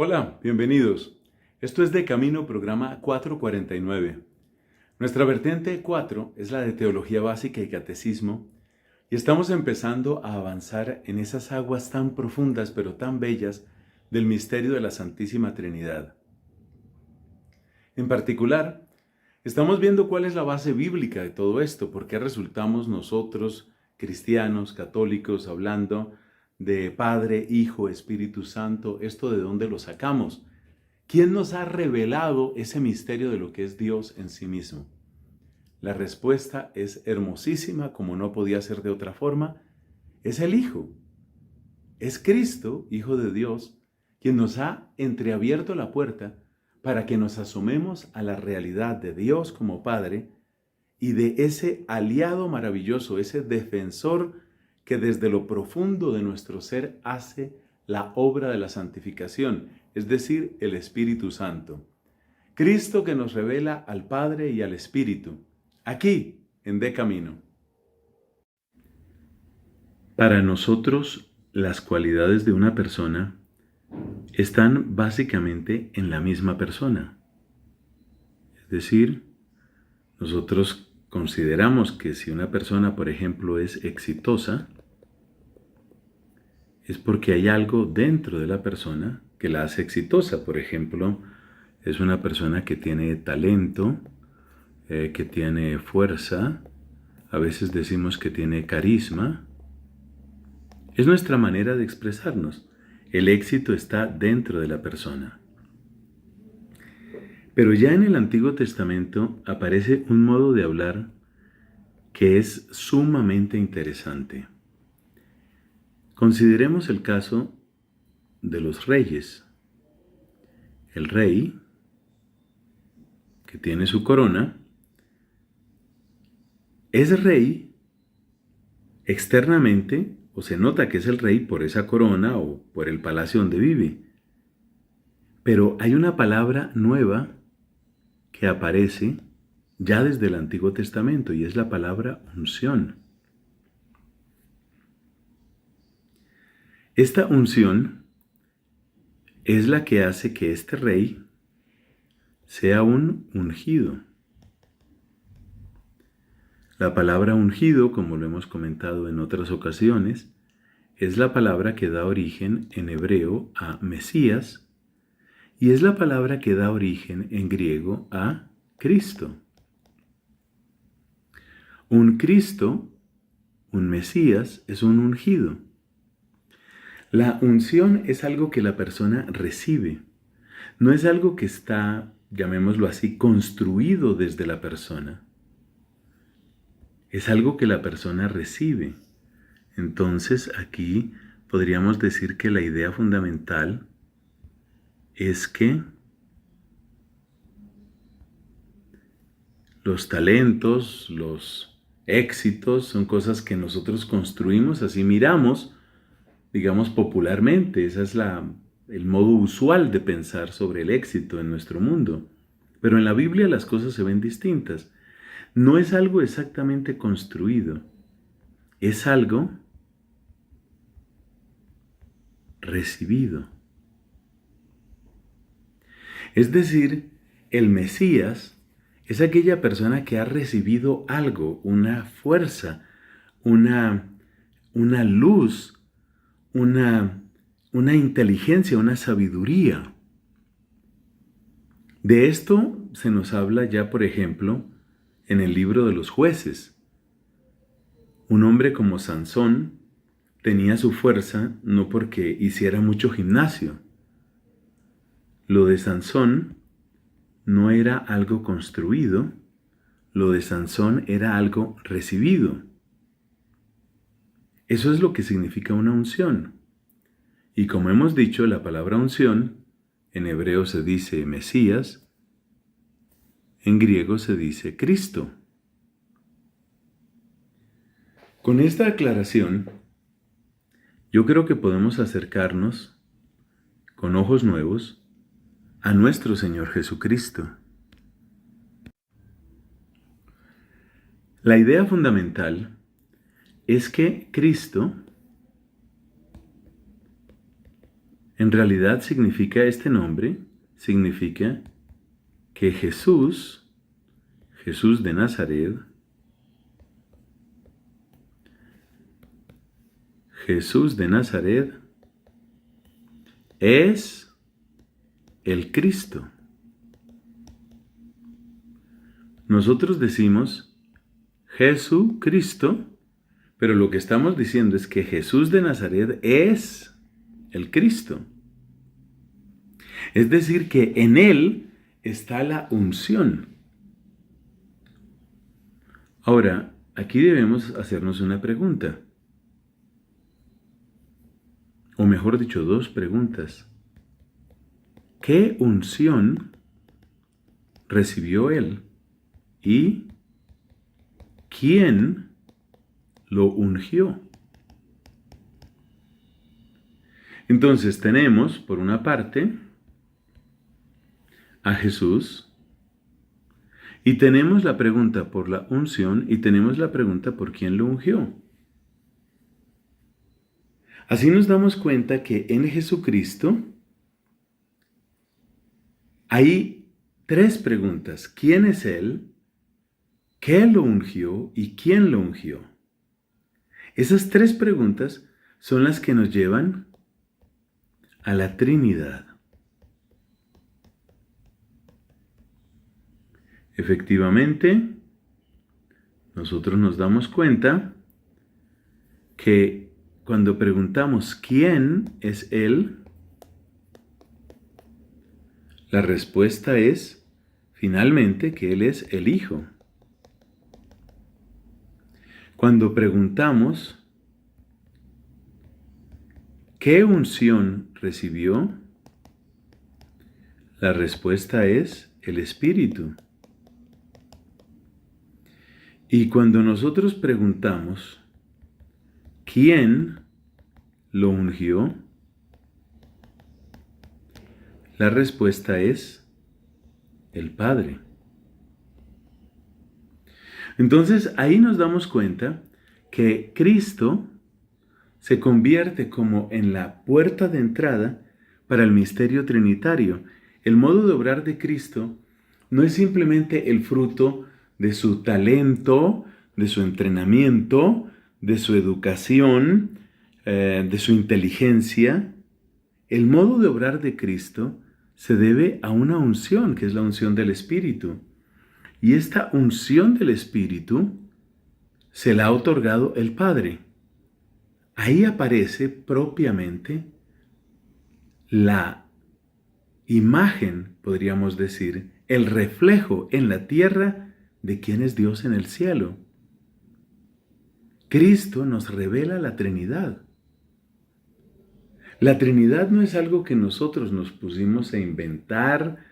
Hola, bienvenidos. Esto es De Camino, programa 449. Nuestra vertiente 4 es la de Teología Básica y Catecismo, y estamos empezando a avanzar en esas aguas tan profundas pero tan bellas del misterio de la Santísima Trinidad. En particular, estamos viendo cuál es la base bíblica de todo esto, por qué resultamos nosotros, cristianos, católicos, hablando de Padre, Hijo, Espíritu Santo, esto de dónde lo sacamos. ¿Quién nos ha revelado ese misterio de lo que es Dios en sí mismo? La respuesta es hermosísima, como no podía ser de otra forma. Es el Hijo. Es Cristo, Hijo de Dios, quien nos ha entreabierto la puerta para que nos asomemos a la realidad de Dios como Padre y de ese aliado maravilloso, ese defensor que desde lo profundo de nuestro ser hace la obra de la santificación, es decir, el Espíritu Santo. Cristo que nos revela al Padre y al Espíritu, aquí en De Camino. Para nosotros, las cualidades de una persona están básicamente en la misma persona. Es decir, nosotros consideramos que si una persona, por ejemplo, es exitosa, es porque hay algo dentro de la persona que la hace exitosa. Por ejemplo, es una persona que tiene talento, que tiene fuerza, a veces decimos que tiene carisma. Es nuestra manera de expresarnos. El éxito está dentro de la persona. Pero ya en el Antiguo Testamento aparece un modo de hablar que es sumamente interesante. Consideremos el caso de los reyes. El rey, que tiene su corona, es rey externamente, o se nota que es el rey por esa corona o por el palacio donde vive. Pero hay una palabra nueva que aparece ya desde el Antiguo Testamento y es la palabra unción. Esta unción es la que hace que este rey sea un ungido. La palabra ungido, como lo hemos comentado en otras ocasiones, es la palabra que da origen en hebreo a Mesías y es la palabra que da origen en griego a Cristo. Un Cristo, un Mesías, es un ungido. La unción es algo que la persona recibe, no es algo que está, llamémoslo así, construido desde la persona. Es algo que la persona recibe. Entonces aquí podríamos decir que la idea fundamental es que los talentos, los éxitos son cosas que nosotros construimos, así miramos, digamos popularmente. Ese es el modo usual de pensar sobre el éxito en nuestro mundo. Pero en la Biblia las cosas se ven distintas. No es algo exactamente construido, es algo recibido. Es decir, el Mesías es aquella persona que ha recibido algo, una fuerza, una luz, una inteligencia, una sabiduría. De esto se nos habla ya, por ejemplo, en el libro de los Jueces. Un hombre como Sansón tenía su fuerza no porque hiciera mucho gimnasio. Lo de Sansón no era algo construido, lo de Sansón era algo recibido. Eso es lo que significa una unción. Y como hemos dicho, la palabra unción, en hebreo se dice Mesías, en griego se dice Cristo. Con esta aclaración, yo creo que podemos acercarnos con ojos nuevos a nuestro Señor Jesucristo. La idea fundamental es que Cristo En realidad significa este nombre, significa que Jesús de Nazaret, Jesús de Nazaret es el Cristo. Nosotros decimos Jesucristo, pero lo que estamos diciendo es que Jesús de Nazaret es el Cristo. Es decir, que en Él está la unción. Ahora, aquí debemos hacernos una pregunta. O mejor dicho, dos preguntas. ¿Qué unción recibió Él? ¿Y quién lo ungió? Entonces tenemos, por una parte, a Jesús, y tenemos la pregunta por la unción, y tenemos la pregunta por quién lo ungió. Así nos damos cuenta que en Jesucristo hay tres preguntas. ¿Quién es Él? ¿Qué lo ungió? ¿Y quién lo ungió? Esas tres preguntas son las que nos llevan a la Trinidad. Efectivamente, nosotros nos damos cuenta que cuando preguntamos ¿quién es Él? La respuesta es, finalmente, que Él es el Hijo. Cuando preguntamos ¿qué unción recibió? La respuesta es el Espíritu. Y cuando nosotros preguntamos ¿quién lo ungió? La respuesta es el Padre. Entonces ahí nos damos cuenta que Cristo se convierte como en la puerta de entrada para el misterio trinitario. El modo de obrar de Cristo no es simplemente el fruto de su talento, de su entrenamiento, de su educación, de su inteligencia. El modo de obrar de Cristo se debe a una unción, que es la unción del Espíritu. Y esta unción del Espíritu se la ha otorgado el Padre. Ahí aparece propiamente la imagen, podríamos decir, el reflejo en la tierra de quién es Dios en el cielo. Cristo nos revela la Trinidad. La Trinidad no es algo que nosotros nos pusimos a inventar,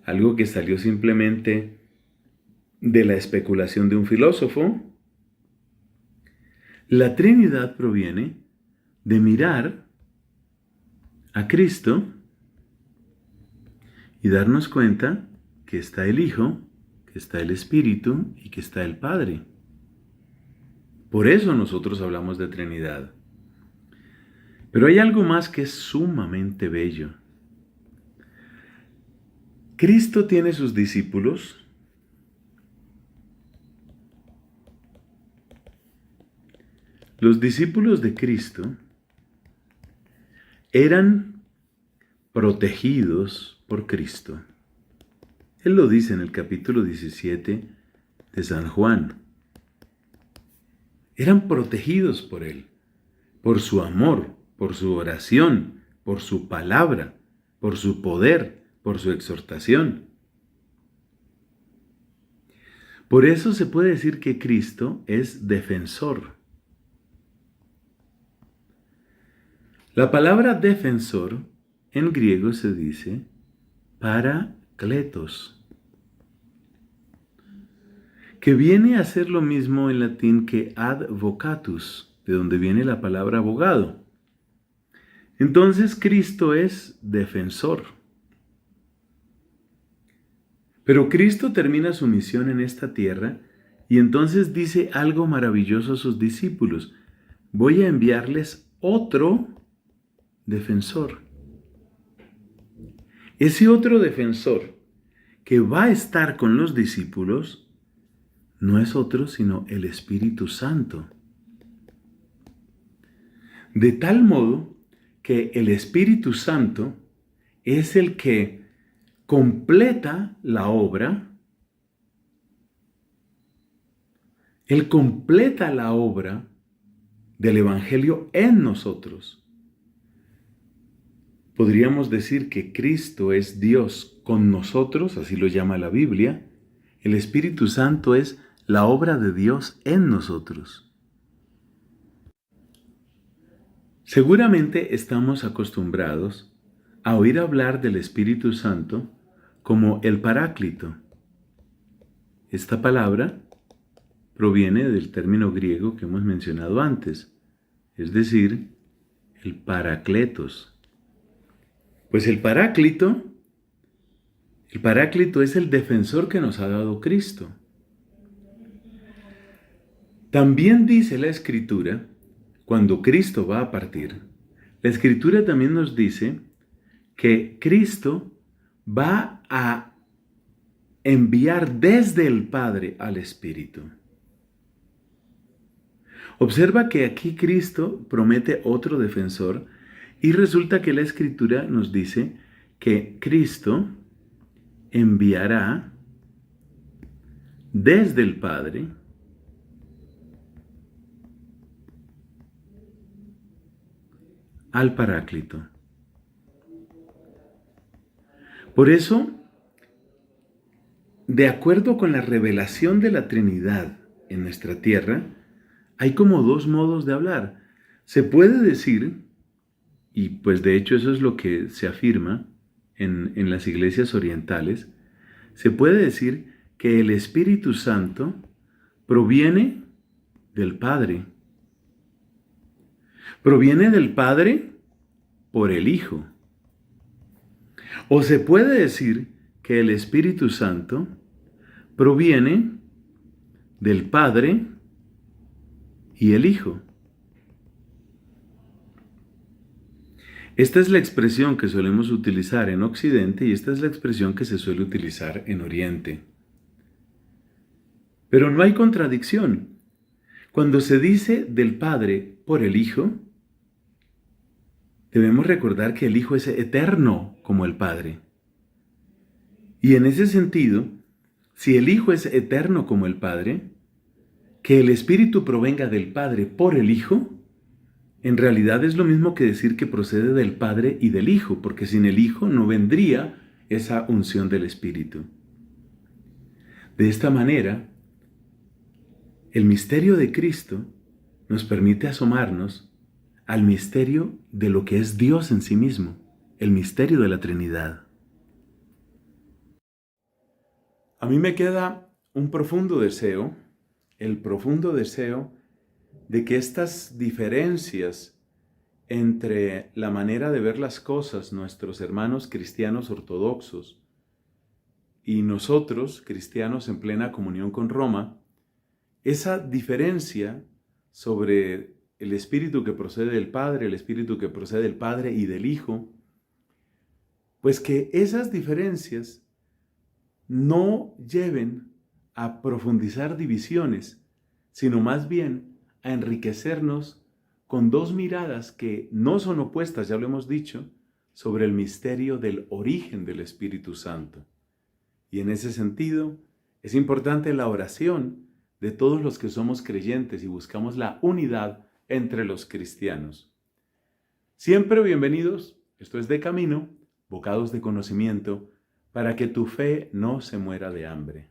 algo que salió simplemente de la especulación de un filósofo. La Trinidad proviene de mirar a Cristo y darnos cuenta que está el Hijo, que está el Espíritu y que está el Padre. Por eso nosotros hablamos de Trinidad. Pero hay algo más que es sumamente bello. Cristo tiene sus discípulos. Los discípulos de Cristo eran protegidos por Cristo. Él lo dice en el capítulo 17 de San Juan. Eran protegidos por Él, por su amor, por su oración, por su palabra, por su poder, por su exhortación. Por eso se puede decir que Cristo es defensor. La palabra defensor en griego se dice parakletos, que viene a ser lo mismo en latín que advocatus, de donde viene la palabra abogado. Entonces Cristo es defensor. Pero Cristo termina su misión en esta tierra y entonces dice algo maravilloso a sus discípulos. Voy a enviarles otro defensor. Ese otro defensor que va a estar con los discípulos no es otro sino el Espíritu Santo. De tal modo que el Espíritu Santo es el que completa la obra. Él completa la obra del Evangelio en nosotros. Podríamos decir que Cristo es Dios con nosotros, así lo llama la Biblia. El Espíritu Santo es la obra de Dios en nosotros. Seguramente estamos acostumbrados a oír hablar del Espíritu Santo como el Paráclito. Esta palabra proviene del término griego que hemos mencionado antes, es decir, el Paracletos. Pues el Paráclito es el defensor que nos ha dado Cristo. También dice la Escritura, cuando Cristo va a partir, la Escritura también nos dice que Cristo va a enviar desde el Padre al Espíritu. Observa que aquí Cristo promete otro defensor y resulta que la Escritura nos dice que Cristo enviará desde el Padre al Paráclito. Por eso, de acuerdo con la revelación de la Trinidad en nuestra tierra, hay como dos modos de hablar. Se puede decir, y pues de hecho eso es lo que se afirma en las iglesias orientales, se puede decir que el Espíritu Santo proviene del Padre. Proviene del Padre por el Hijo. O se puede decir que el Espíritu Santo proviene del Padre y el Hijo. Esta es la expresión que solemos utilizar en Occidente y esta es la expresión que se suele utilizar en Oriente. Pero no hay contradicción. Cuando se dice del Padre por el Hijo, debemos recordar que el Hijo es eterno como el Padre. Y en ese sentido, si el Hijo es eterno como el Padre, que el Espíritu provenga del Padre por el Hijo, en realidad es lo mismo que decir que procede del Padre y del Hijo, porque sin el Hijo no vendría esa unción del Espíritu. De esta manera, el misterio de Cristo nos permite asomarnos al misterio de lo que es Dios en sí mismo, el misterio de la Trinidad. A mí me queda un profundo deseo, el profundo deseo de que estas diferencias entre la manera de ver las cosas, nuestros hermanos cristianos ortodoxos, y nosotros, cristianos en plena comunión con Roma, esa diferencia sobre el Espíritu que procede del Padre, el Espíritu que procede del Padre y del Hijo, pues que esas diferencias no lleven a profundizar divisiones, sino más bien a enriquecernos con dos miradas que no son opuestas, ya lo hemos dicho, sobre el misterio del origen del Espíritu Santo. Y en ese sentido, es importante la oración de todos los que somos creyentes y buscamos la unidad entre los cristianos. Siempre bienvenidos, esto es De Camino, bocados de conocimiento, para que tu fe no se muera de hambre.